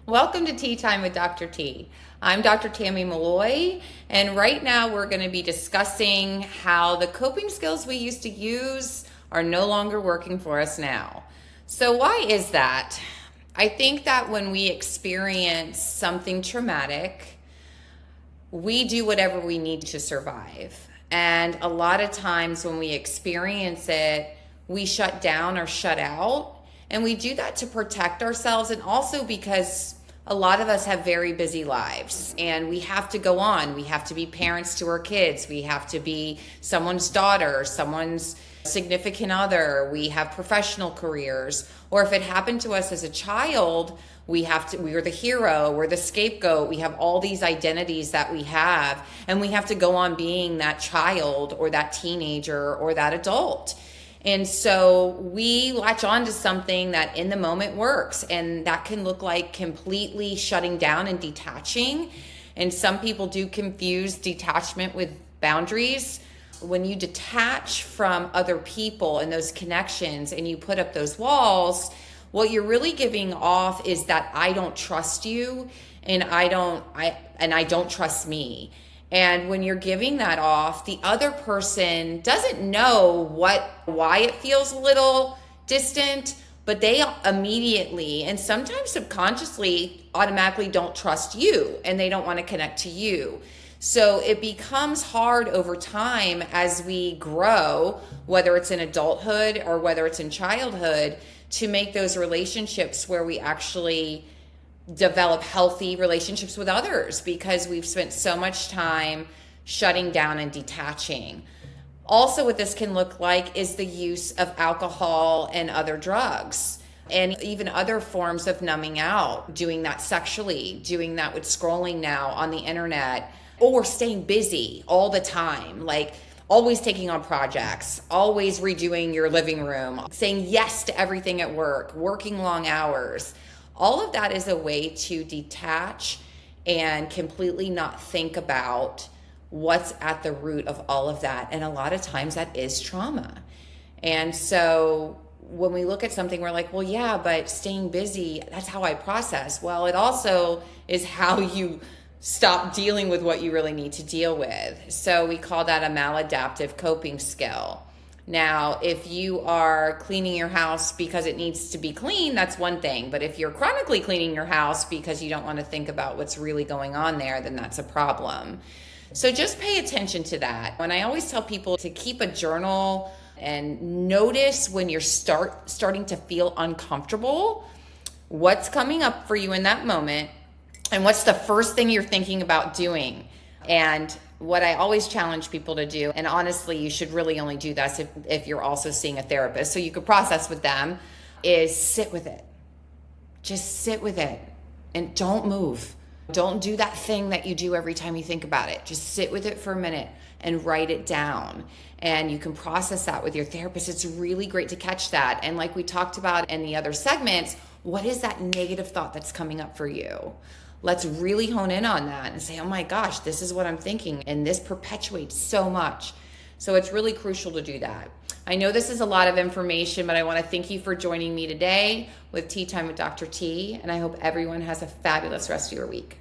Welcome to Tea Time with Dr. T. I'm Dr. Tammy Malloy, and right now we're going to be discussing how the coping skills we used to use are no longer working for us now. So why is that? I think that when we experience something traumatic, we do whatever we need to survive. And a lot of times when we experience it, we shut down or shut out. And we do that to protect ourselves, and also because a lot of us have very busy lives and we have to go on. We have to be parents to our kids. We have to be someone's daughter, someone's significant other. We have professional careers. Or if it happened to us as a child, we are the hero, we're the scapegoat. We have all these identities that we have, and we have to go on being that child or that teenager or that adult. And so we latch on to something that in the moment works, and that can look like completely shutting down and detaching. And some people do confuse detachment with boundaries. When you detach from other people and those connections and you put up those walls, what you're really giving off is that I don't trust you, and I don't trust me. And when you're giving that off, the other person doesn't know why it feels a little distant, but they immediately and sometimes subconsciously automatically don't trust you, and they don't want to connect to you. So it becomes hard over time as we grow, whether it's in adulthood or whether it's in childhood, to make those relationships where we actually develop healthy relationships with others, because we've spent so much time shutting down and detaching. Also, what this can look like is the use of alcohol and other drugs, and even other forms of numbing out, doing that sexually, doing that with scrolling now on the internet, or staying busy all the time, like always taking on projects, always redoing your living room, saying yes to everything at work, working long hours. All of that is a way to detach and completely not think about what's at the root of all of that. And a lot of times that is trauma. And so when we look at something, we're like, well, yeah, but staying busy, that's how I process. Well, it also is how you stop dealing with what you really need to deal with. So we call that a maladaptive coping skill. Now, if you are cleaning your house because it needs to be clean, that's one thing. But if you're chronically cleaning your house because you don't want to think about what's really going on there, then that's a problem. So just pay attention to that. And I always tell people to keep a journal and notice when you're starting to feel uncomfortable, what's coming up for you in that moment, and what's the first thing you're thinking about doing. And what I always challenge people to do, and honestly, you should really only do this if you're also seeing a therapist, so you could process with them, is sit with it. Just sit with it and don't move. Don't do that thing that you do every time you think about it. Just sit with it for a minute and write it down. And you can process that with your therapist. It's really great to catch that. And like we talked about in the other segments, what is that negative thought that's coming up for you? Let's really hone in on that and say, oh my gosh, this is what I'm thinking. And this perpetuates so much. So it's really crucial to do that. I know this is a lot of information, but I want to thank you for joining me today with Tea Time with Dr. T. And I hope everyone has a fabulous rest of your week.